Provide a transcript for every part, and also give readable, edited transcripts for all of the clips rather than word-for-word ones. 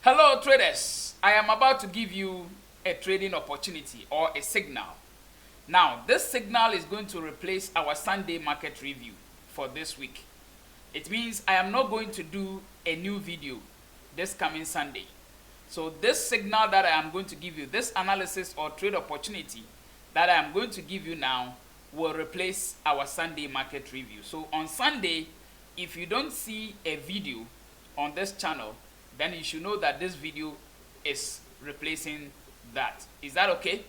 Hello traders, I am about to give you a trading opportunity or a signal. Now, this signal is going to replace our Sunday market review for this week. It means I am not going to do a new video this coming Sunday. So this signal that I am going to give you, this analysis or trade opportunity that I am going to give you now will replace our Sunday market review. So on Sunday, if you don't see a video on this channel, then you should know that this video is replacing that. Is that okay?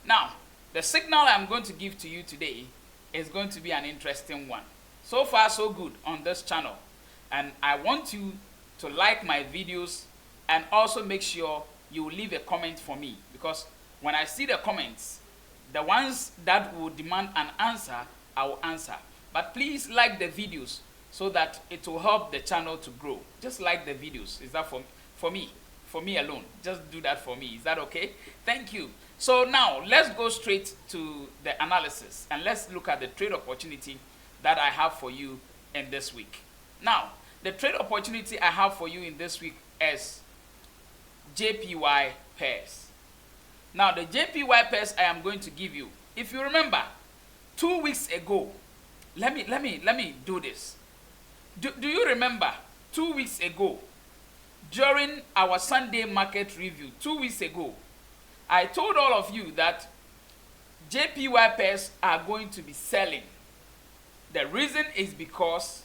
Now, the signal I'm going to give to you today is going to be an interesting one. So far, so good on this channel. And I want you to like my videos and also make sure you leave a comment for me, because when I see the comments, the ones that will demand an answer, I will answer. But please like the videos so that it will help the channel to grow. Just like the videos. Is that for me alone? Just do that for me. Is that okay? Thank you. So now let's go straight to the analysis and let's look at the trade opportunity that I have for you in this week. Now, the trade opportunity I have for you in this week is JPY pairs. Now, the JPY pairs I am going to give you, if you remember, 2 weeks ago, let me do this. Do you remember 2 weeks ago, during our Sunday market review, 2 weeks ago, I told all of you that JPY pairs are going to be selling. The reason is because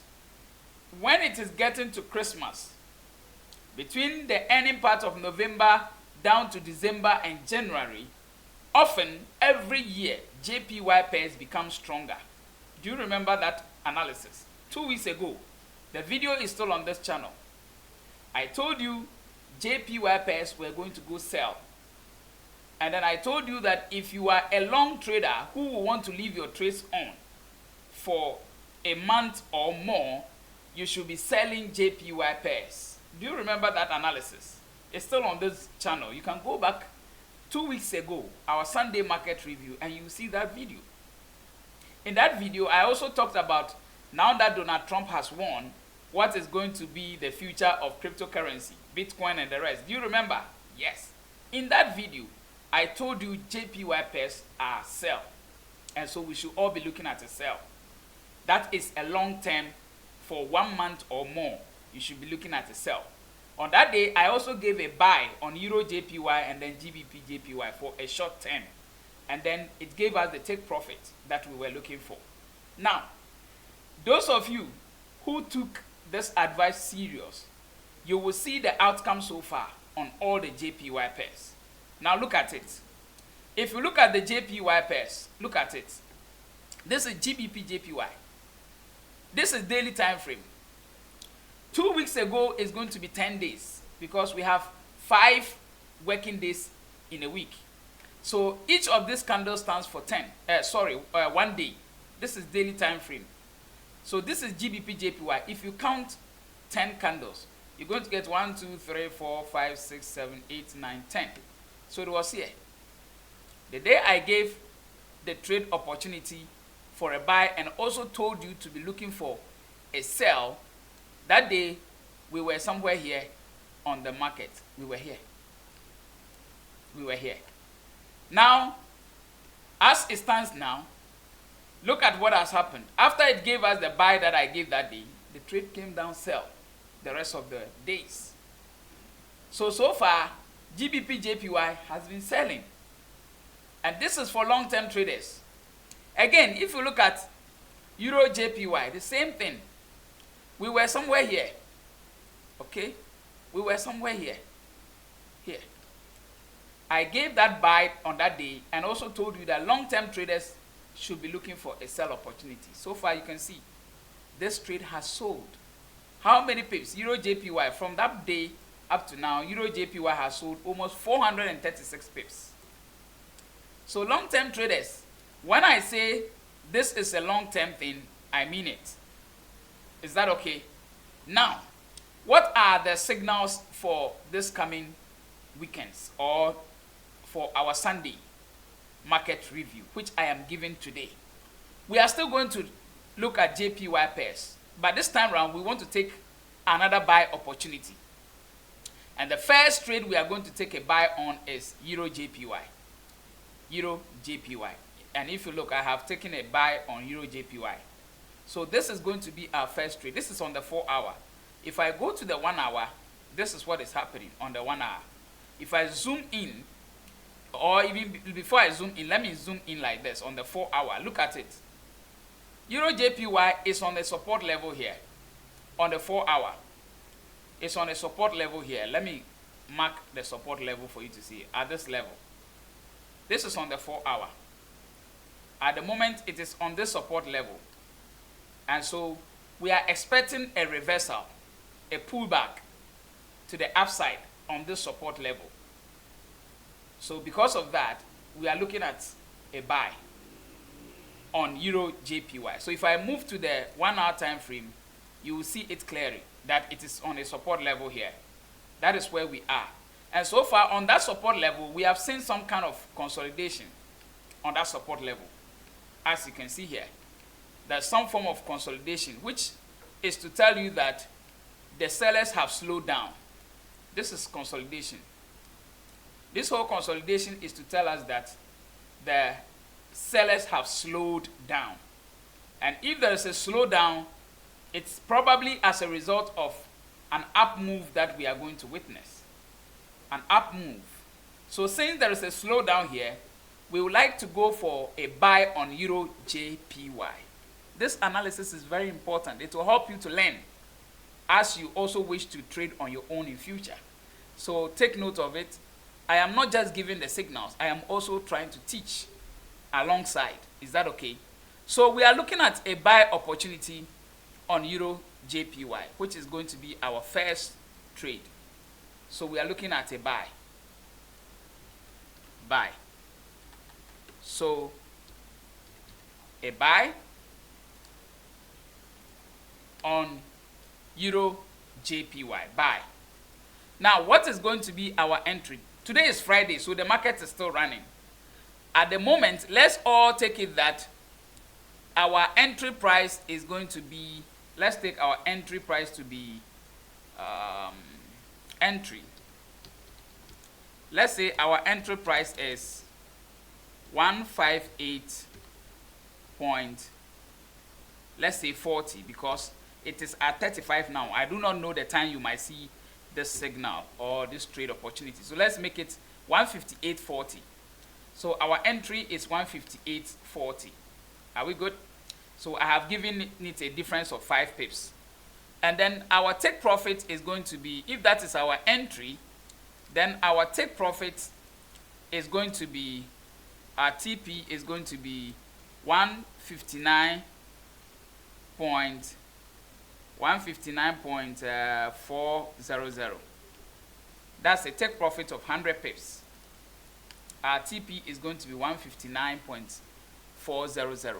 when it is getting to Christmas, between the ending part of November down to December and January, often every year JPY pairs become stronger. Do you remember that analysis? 2 weeks ago. The video is still on this channel. I told you JPY pairs were going to go sell. And then I told you that if you are a long trader who will want to leave your trades on for a month or more, you should be selling JPY pairs. Do you remember that analysis? It's still on this channel. You can go back 2 weeks ago, our Sunday market review, and you see that video. In that video, I also talked about, now that Donald Trump has won, what is going to be the future of cryptocurrency, Bitcoin and the rest. Do you remember? Yes. In that video, I told you JPY pairs are sell. And so we should all be looking at a sell. That is a long term for 1 month or more. You should be looking at a sell. On that day, I also gave a buy on Euro JPY and then GBP JPY for a short term. And then it gave us the take profit that we were looking for. Now, those of you who took this advice serious, you will see the outcome so far on all the JPY pairs. Now look at it. If you look at the JPY pairs, look at it. This is GBP JPY. This is daily time frame. 2 weeks ago is going to be 10 days because we have 5 working days in a week. So each of these candles stands for 1 day. This is daily time frame. So this is GBP JPY. If you count 10 candles, you're going to get 1, 2, 3, 4, 5, 6, 7, 8, 9, 10. So it was here. The day I gave the trade opportunity for a buy and also told you to be looking for a sell, that day we were somewhere here on the market. We were here. We were here. Now, as it stands now, look at what has happened. After it gave us the buy that I gave that day, the trade came down sell the rest of the days. So far, GBP JPY has been selling. And this is for long-term traders. Again, if you look at Euro JPY, the same thing. We were somewhere here. Okay? We were somewhere here. Here. I gave that buy on that day and also told you that long-term traders should be looking for a sell opportunity. So far, you can see this trade has sold. How many pips? Euro JPY, from that day up to now, Euro JPY has sold almost 436 pips. So long-term traders, when I say this is a long-term thing, I mean it. Is that okay? Now, what are the signals for this coming weekends or for our Sunday market review, which I am giving today? We are still going to look at JPY pairs, but this time around we want to take another buy opportunity. And the first trade we are going to take a buy on is Euro JPY. Euro JPY. And if you look, I have taken a buy on Euro JPY. So this is going to be our first trade. This is on the 4 hour. If I go to the 1 hour, this is what is happening on the 1 hour. If I zoom in, or even before I zoom in, let me zoom in like this on the 4 hour. Look at it. Euro JPY is on the support level here. On the 4 hour. It's on a support level here. Let me mark the support level for you to see at this level. This is on the 4 hour. At the moment, it is on this support level. And so we are expecting a reversal, a pullback to the upside on this support level. So because of that, we are looking at a buy on Euro JPY. So if I move to the 1 hour time frame, you will see it clearly that it is on a support level here. That is where we are. And so far on that support level, we have seen some kind of consolidation on that support level. As you can see here, there's some form of consolidation, which is to tell you that the sellers have slowed down. This is consolidation. This whole consolidation is to tell us that the sellers have slowed down. And if there is a slowdown, it's probably as a result of an up move that we are going to witness. An up move. So since there is a slowdown here, we would like to go for a buy on Euro JPY. This analysis is very important. It will help you to learn as you also wish to trade on your own in future. So take note of it. I am not just giving the signals. I am also trying to teach alongside. Is that okay? So we are looking at a buy opportunity on Euro JPY, which is going to be our first trade. So we are looking at a buy. Buy. So a buy on Euro JPY. Buy. Now, what is going to be our entry? Today is Friday, so the market is still running. At the moment, let's all take it that our entry price is going to be, let's take our entry price to be entry. Let's say our entry price is 158 point, let's say 40, because it is at 35 now. I do not know the time you might see this signal or this trade opportunity. So let's make it 158.40. So our entry is 158.40. Are we good? So I have given it a difference of 5 pips. And then our take profit is going to be, if that is our entry, then our take profit is going to be, our TP is going to be 159.400. That's a take profit of 100 pips. Our TP is going to be 159.400.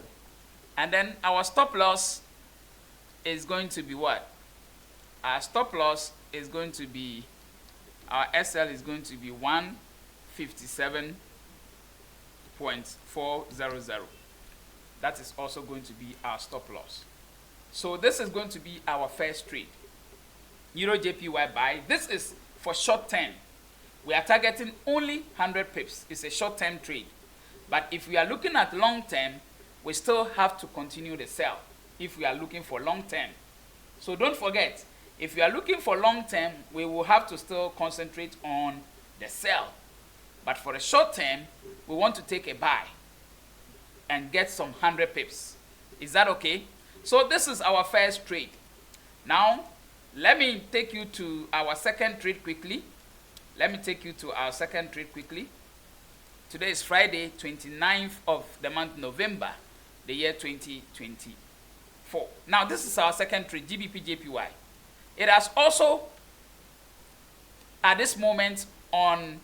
And then our stop loss is going to be what? Our stop loss is going to be, our SL is going to be 157.400. That is also going to be our stop loss. So this is going to be our first trade. Euro JPY buy. This is for short term. We are targeting only 100 pips. It's a short term trade. But if we are looking at long term, we still have to continue the sell if we are looking for long term. So don't forget, if you are looking for long term, we will have to still concentrate on the sell. But for the short term, we want to take a buy and get some 100 pips. Is that okay? So this is our first trade. Now, let me take you to our second trade quickly. Let me take you to our second trade quickly. Today is Friday, 29th of the month November, the year 2024. Now, this is our second trade, GBP JPY. It has also, at this moment, on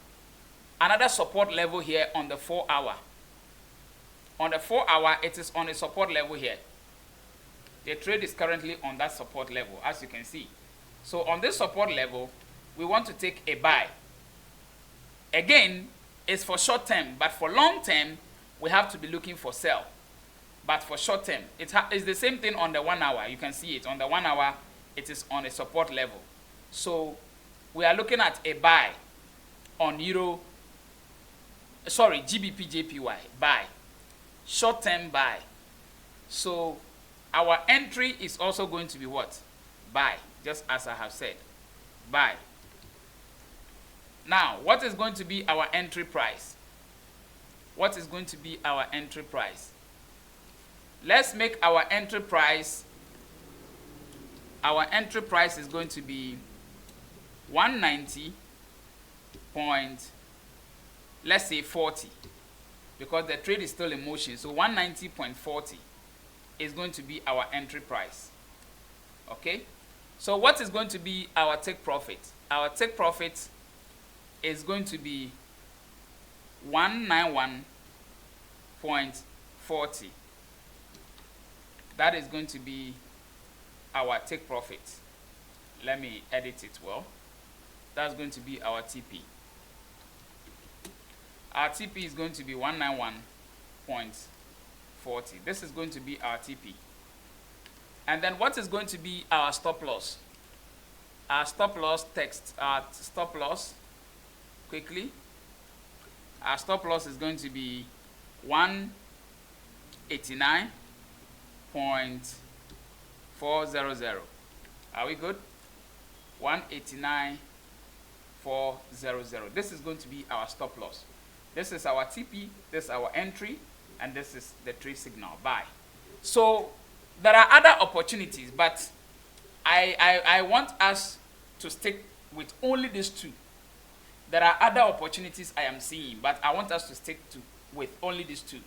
another support level here on the 4 hour. On the 4 hour, it is on a support level here. The trade is currently on that support level, as you can see. So on this support level, we want to take a buy. Again, it's for short term, but for long term, we have to be looking for sell. But for short term, it's the same thing on the 1 hour. You can see it on the 1 hour, it is on a support level. So we are looking at a buy on GBP JPY, buy, short-term buy. So our entry is also going to be what? Buy, just as I have said, buy. Now, what is going to be our entry price? What is going to be our entry price? Let's make our entry price. Our entry price is going to be 190 point, let's say 40, because the trade is still in motion. So 190.40 is going to be our entry price. Okay? So what is going to be our take profit? Our take profit is going to be 191.40. That is going to be our take profit. Let me edit it well. That's going to be our TP. Our TP is going to be 191.40. This is going to be our TP. And then what is going to be our stop loss? Our stop loss text, our stop loss, quickly. Our stop loss is going to be 189.400. Are we good? 189.400. This is going to be our stop loss. This is our TP, this is our entry, and this is the trade signal, buy. So there are other opportunities, but I want us to stick with only these two. There are other opportunities I am seeing, but I want us to stick with only these two.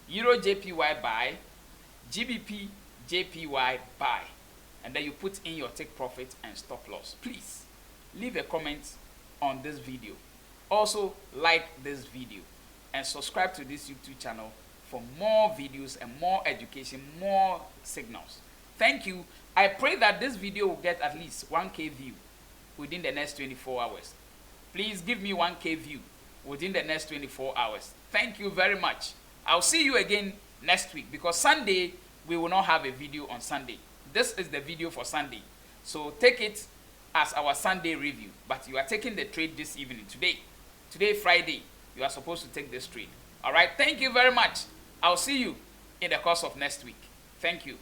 Euro JPY buy, GBP JPY buy, and then you put in your take profit and stop loss. Please leave a comment on this video. Also like this video and subscribe to this YouTube channel for more videos and more education, more signals. Thank you. I pray that this video will get at least 1K view within the next 24 hours. Please give me 1K view within the next 24 hours. Thank you very much. I'll see you again next week, because Sunday we will not have a video on Sunday. This is the video for Sunday. So take it as our Sunday review, but you are taking the trade this evening. Today, Friday, you are supposed to take this trade. All right, thank you very much. I'll see you in the course of next week. Thank you.